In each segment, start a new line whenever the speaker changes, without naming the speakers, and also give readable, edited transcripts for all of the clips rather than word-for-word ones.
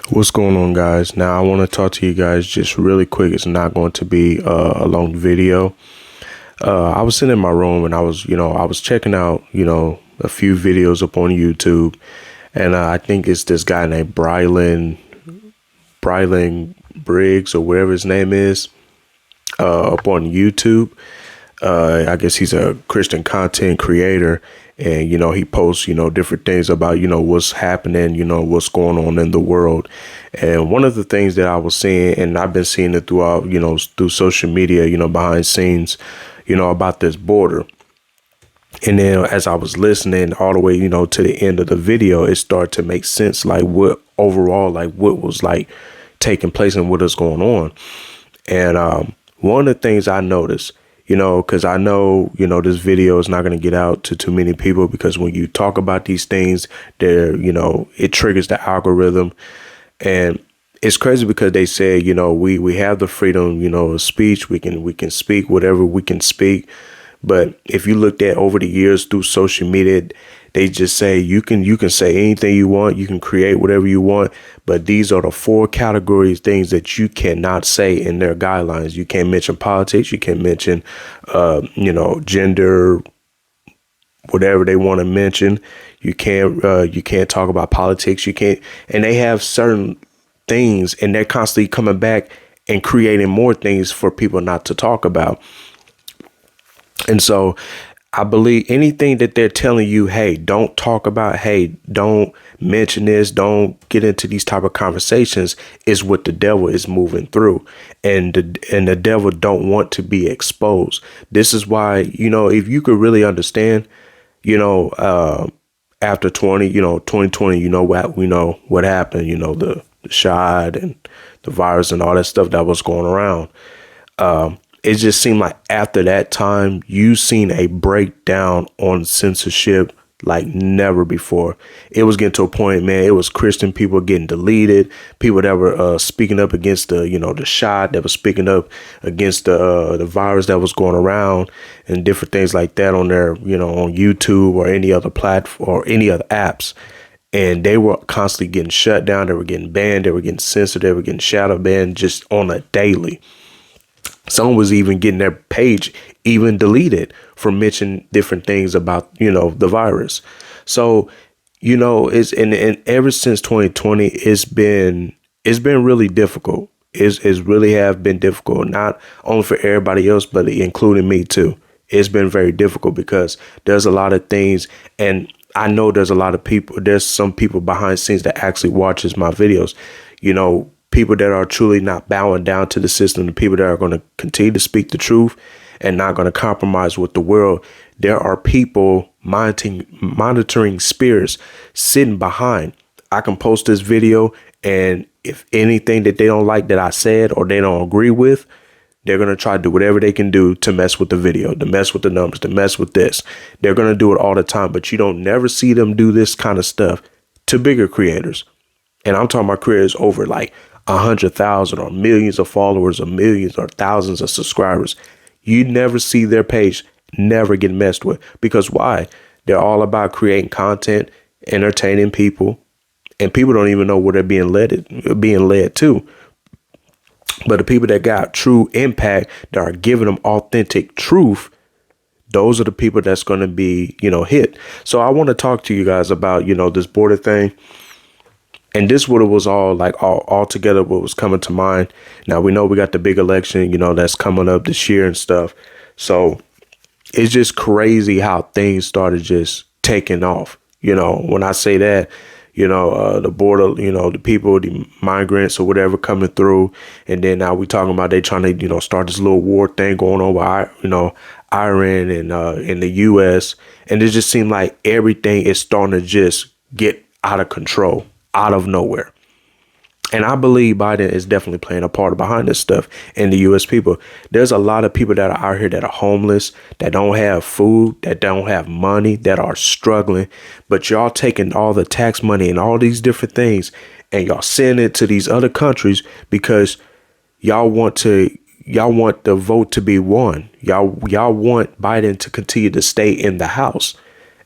What's going on, guys? Now I want to talk to you guys just really quick. It's not going to be a long video. I was sitting in my room and I was checking out, a few videos up on YouTube, and I think it's this guy named Brylan Briggs or whatever his name is, up on YouTube. I guess he's a Christian content creator, and he posts different things about what's happening, what's going on in the world. And one of the things that I was seeing, and I've been seeing it throughout through social media, behind scenes, about this border. And then as I was listening all the way to the end of the video, it started to make sense, like what was like taking place and what is going on. And one of the things I noticed, because I know, this video is not going to get out to too many people, because when you talk about these things, it triggers the algorithm. And it's crazy because they say, we have the freedom, of speech. We can speak whatever we can speak. But if you looked at over the years through social media, they just say you can say anything you want. You can create whatever you want. But these are the four categories, things that you cannot say in their guidelines. You can't mention politics. You can't mention, gender, whatever they want to mention. You can't talk about politics. You can't. And they have certain things, and they're constantly coming back and creating more things for people not to talk about. And so I believe anything that they're telling you, hey, don't talk about, hey, don't mention this, don't get into these type of conversations, is what the devil is moving through. And the devil don't want to be exposed. This is why, if you could really understand, after 2020, what happened, the shot and the virus and all that stuff that was going around. It just seemed like after that time, you seen a breakdown on censorship like never before. It was getting to a point, man, it was Christian people getting deleted, people that were speaking up against the shot, that was speaking up against the virus that was going around, and different things like that on their, on YouTube or any other platform or any other apps. And they were constantly getting shut down. They were getting banned. They were getting censored. They were getting shadow banned just on a daily. Someone was even getting their page even deleted for mentioning different things about, the virus. So, it's and ever since 2020, it's been really difficult. It's really have been difficult, not only for everybody else, but including me too. It's been very difficult because there's a lot of things, and I know there's a lot of people. There's some people behind scenes that actually watches my videos, people that are truly not bowing down to the system, the people that are going to continue to speak the truth and not going to compromise with the world. There are people monitoring spirits sitting behind. I can post this video, and if anything that they don't like that I said or they don't agree with, they're going to try to do whatever they can do to mess with the video, to mess with the numbers, to mess with this. They're going to do it all the time, but you don't never see them do this kind of stuff to bigger creators. And I'm talking about creators over like 100,000 or millions of followers or millions or thousands of subscribers. You never see their page never get messed with, because why? They're all about creating content, entertaining people, and people don't even know where they're being led to. But the people that got true impact, that are giving them authentic truth, those are the people that's going to be, hit. So I want to talk to you guys about, this border thing. And this what it was all together, what was coming to mind. Now, we know we got the big election, that's coming up this year and stuff. So it's just crazy how things started just taking off. When I say that, the border, the people, the migrants or whatever coming through. And then now we talking about they trying to, start this little war thing going on with, Iran and in the U.S. And it just seemed like everything is starting to just get out of control, out of nowhere. And I believe Biden is definitely playing a part behind this stuff in the U.S. people. There's a lot of people that are out here that are homeless, that don't have food, that don't have money, that are struggling. But y'all taking all the tax money and all these different things, and y'all sending it to these other countries because y'all want the vote to be won. Y'all want Biden to continue to stay in the House.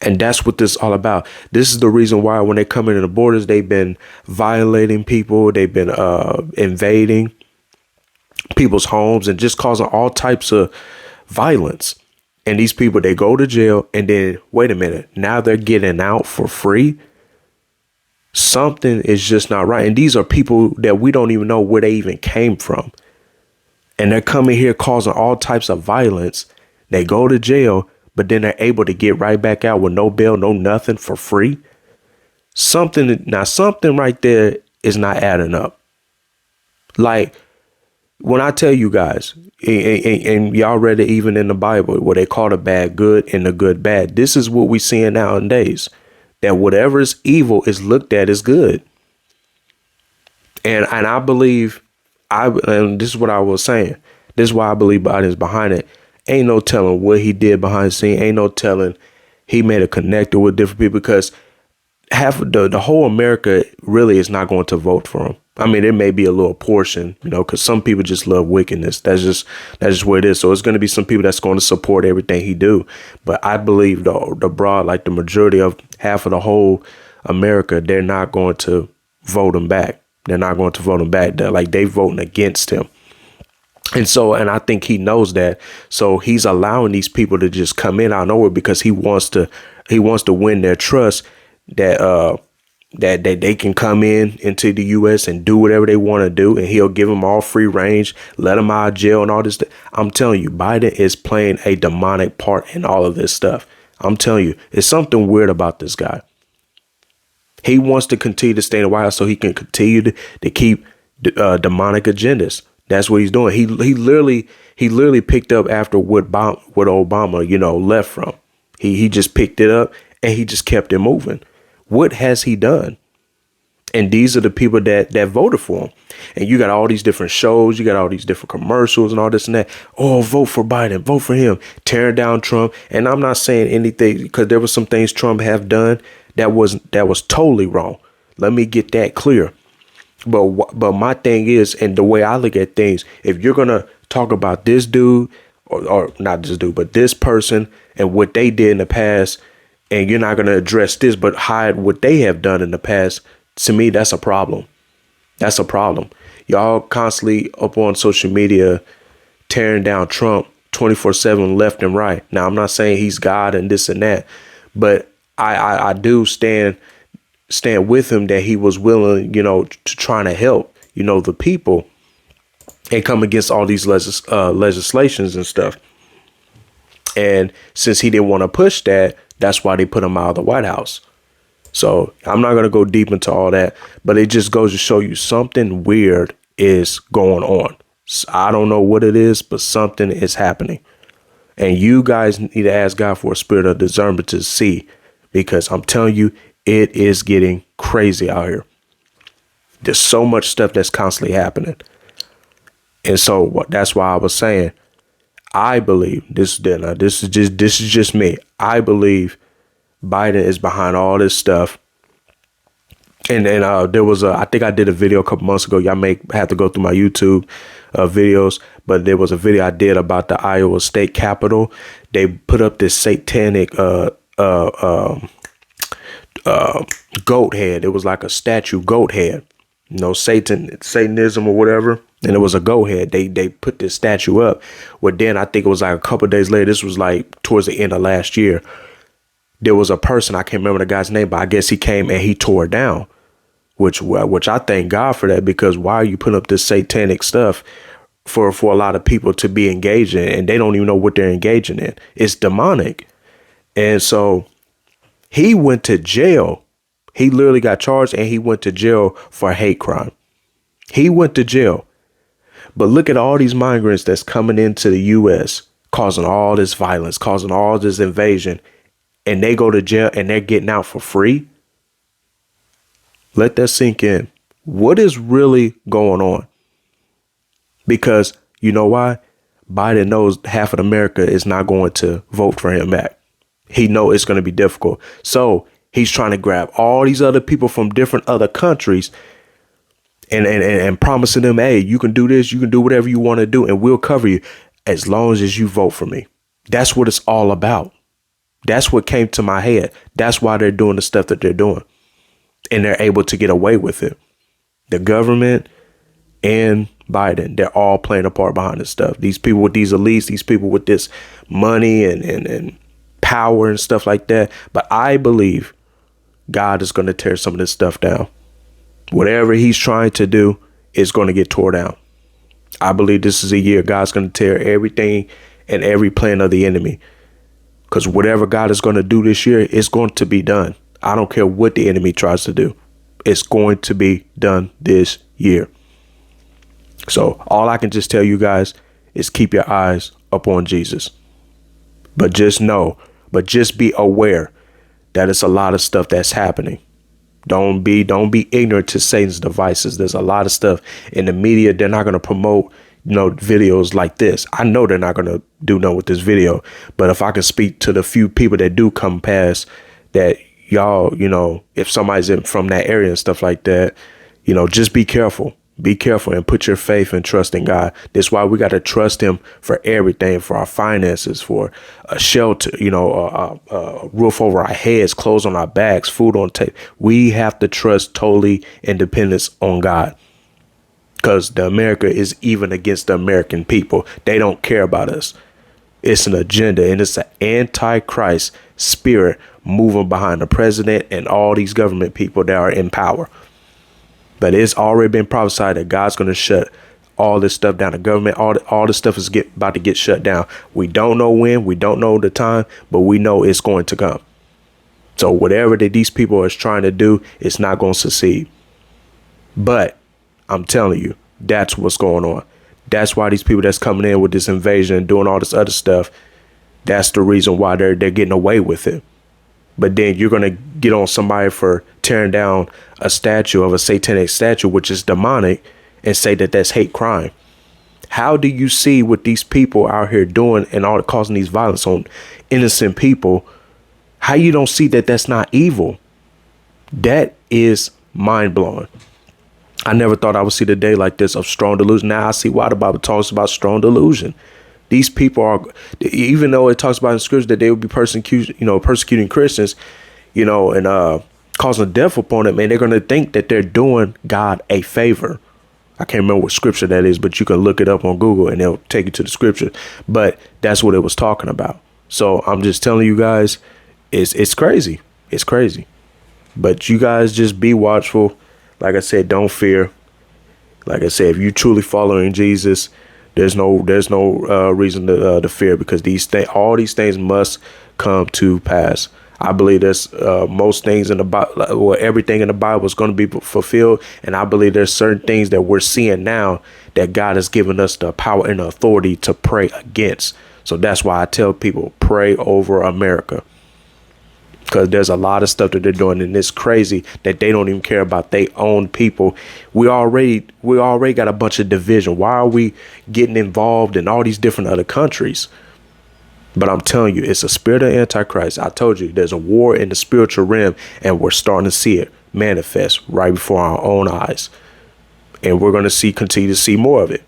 And that's what this is all about. This is the reason why when they come into the borders, they've been violating people. They've been invading people's homes and just causing all types of violence. And these people, they go to jail and then wait a minute. Now they're getting out for free. Something is just not right. And these are people that we don't even know where they even came from. And they're coming here causing all types of violence. They go to jail, but then they're able to get right back out with no bail, no nothing, for free. Something right there is not adding up. Like, when I tell you guys, and y'all read it even in the Bible, where they call the bad good and the good bad. This is what we're seeing nowadays, that whatever is evil is looked at as good. And I believe, and this is what I was saying. This is why I believe Biden's behind it. Ain't no telling what he did behind the scene. Ain't no telling he made a connector with different people, because half of the whole America really is not going to vote for him. I mean, there may be a little portion, because some people just love wickedness. That's just what it is. So it's going to be some people that's going to support everything he do. But I believe the broad, like the majority of half of the whole America, they're not going to vote him back. They're not going to vote him back. They voting against him. And I think he knows that. So he's allowing these people to just come in out of nowhere, because he wants to win their trust that they can come into the U.S. and do whatever they want to do. And he'll give them all free range, let them out of jail and all this. I'm telling you, Biden is playing a demonic part in all of this stuff. I'm telling you, it's something weird about this guy. He wants to continue to stay in the White House so he can continue to keep demonic agendas. That's what he's doing. He literally picked up after what Obama, left from. He just picked it up and he just kept it moving. What has he done? And these are the people that voted for him. And you got all these different shows. You got all these different commercials and all this and that. Oh, vote for Biden. Vote for him. Tearing down Trump. And I'm not saying anything, because there was some things Trump have done that was totally wrong. Let me get that clear. But my thing is, and the way I look at things, if you're going to talk about this dude, or not this dude, but this person and what they did in the past, and you're not going to address this, but hide what they have done in the past, to me, that's a problem. That's a problem. Y'all constantly up on social media tearing down Trump 24/7 left and right. Now, I'm not saying he's God and this and that, but I do stand with him that he was willing, to try to help, the people and come against all these legislations and stuff. And since he didn't want to push that, that's why they put him out of the White House. So I'm not going to go deep into all that, but it just goes to show you something weird is going on. I don't know what it is, but something is happening. And you guys need to ask God for a spirit of discernment to see, because I'm telling you, it is getting crazy out here. There's so much stuff that's constantly happening. And so that's why I was saying, I believe this is just me. I believe Biden is behind all this stuff. And there was I think I did a video a couple months ago. Y'all may have to go through my YouTube videos, but there was a video I did about the Iowa State Capitol. They put up this satanic goat head. It was like a statue goat head, Satanism or whatever. And it was a goat head. They put this statue up. Well, then I think it was like a couple of days later. This was like towards the end of last year. There was a person, I can't remember the guy's name, but I guess he came and he tore it down, which I thank God for that, because why are you putting up this satanic stuff for a lot of people to be engaged in, and they don't even know what they're engaging in? It's demonic. And so he went to jail. He literally got charged and he went to jail for a hate crime. He went to jail. But look at all these migrants that's coming into the U.S., causing all this violence, causing all this invasion. And they go to jail and they're getting out for free. Let that sink in. What is really going on? Because you know why? Biden knows half of America is not going to vote for him back. He knows it's going to be difficult. So he's trying to grab all these other people from different other countries and promising them, hey, you can do this, you can do whatever you want to do, and we'll cover you as long as you vote for me. That's what it's all about. That's what came to my head. That's why they're doing the stuff that they're doing. And they're able to get away with it. The government and Biden, they're all playing a part behind this stuff. These people with these elites, these people with this money and power and stuff like that. But I believe God is going to tear some of this stuff down. Whatever he's trying to do is going to get tore down. I believe this is a year God's going to tear everything and every plan of the enemy. Because whatever God is going to do this year, it's going to be done. I don't care what the enemy tries to do. It's going to be done this year. So all I can just tell you guys is keep your eyes up on Jesus. But just be aware that it's a lot of stuff that's happening. Don't be ignorant to Satan's devices. There's a lot of stuff in the media. They're not going to promote, videos like this. I know they're not going to do nothing with this video. But if I can speak to the few people that do come past that, y'all, if somebody's from that area and stuff like that, just be careful. Be careful and put your faith and trust in God. That's why we got to trust him for everything, for our finances, for a shelter, a roof over our heads, clothes on our backs, food on table. We have to trust totally independence on God, because the America is even against the American people. They don't care about us. It's an agenda, and it's an Antichrist spirit moving behind the president and all these government people that are in power. But it's already been prophesied that God's going to shut all this stuff down. The government, all this stuff is about to get shut down. We don't know when, we don't know the time, but we know it's going to come. So whatever that these people are trying to do, it's not going to succeed. But I'm telling you, that's what's going on. That's why these people that's coming in with this invasion and doing all this other stuff, that's the reason why they're getting away with it. But then you're going to get on somebody for tearing down a statue of a satanic statue, which is demonic, and say that that's hate crime. How do you see what these people out here doing and all causing these violence on innocent people? How you don't see that that's not evil? That is mind blowing. I never thought I would see the day like this of strong delusion. Now I see why the Bible talks about strong delusion. These people are, even though it talks about in scripture that they would be persecuting Christians, and causing death upon it, man, they're going to think that they're doing God a favor. I can't remember what scripture that is, but you can look it up on Google and they'll take you to the scripture. But that's what it was talking about. So I'm just telling you guys, it's crazy. It's crazy. But you guys just be watchful. Like I said, don't fear. Like I said, if you truly following Jesus, there's no reason to fear, because all these things must come to pass. I believe there's most things in the Bible, everything in the Bible is going to be fulfilled. And I believe there's certain things that we're seeing now that God has given us the power and the authority to pray against. So that's why I tell people, pray over America, because there's a lot of stuff that they're doing, and it's crazy that they don't even care about their own people. We already got a bunch of division. Why are we getting involved in all these different other countries? But I'm telling you, it's a spirit of Antichrist. I told you there's a war in the spiritual realm, and we're starting to see it manifest right before our own eyes. And we're going to continue to see more of it.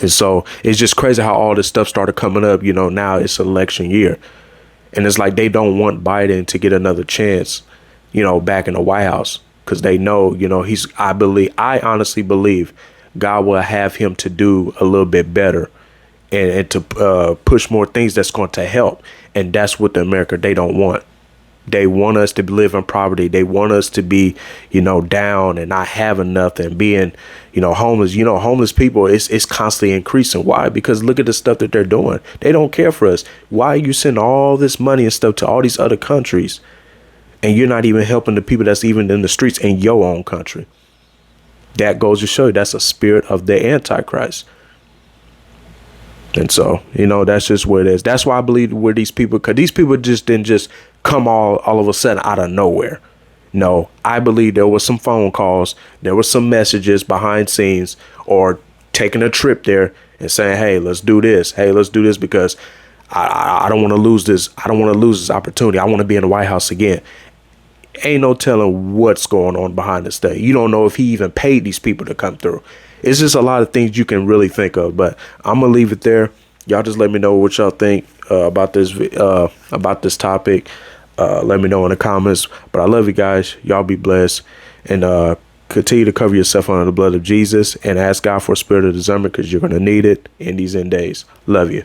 And so it's just crazy how all this stuff started coming up. Now it's election year. And it's like they don't want Biden to get another chance, back in the White House, because they know, I honestly believe God will have him to do a little bit better and to push more things that's going to help. And that's what the America they don't want. They want us to live in poverty. They want us to be, down and not having nothing, being, homeless. Homeless people, it's constantly increasing. Why? Because look at the stuff that they're doing. They don't care for us. Why are you sending all this money and stuff to all these other countries, and you're not even helping the people that's even in the streets in your own country? That goes to show you that's a spirit of the Antichrist. And so, that's just what it is. That's why I believe we're these people, because these people just didn't just come all of a sudden out of nowhere. No, I believe there was some phone calls. There were some messages behind scenes, or taking a trip there and saying, hey, let's do this. Hey, let's do this because I don't want to lose this. I don't want to lose this opportunity. I want to be in the White House again. Ain't no telling what's going on behind this thing. You don't know if he even paid these people to come through. It's just a lot of things you can really think of, but I'm going to leave it there. Y'all just let me know what y'all think. about this topic, let me know in the comments. But I love you guys. Y'all be blessed, and continue to cover yourself under the blood of Jesus and ask God for a spirit of discernment, because you're going to need it in these end days. Love you.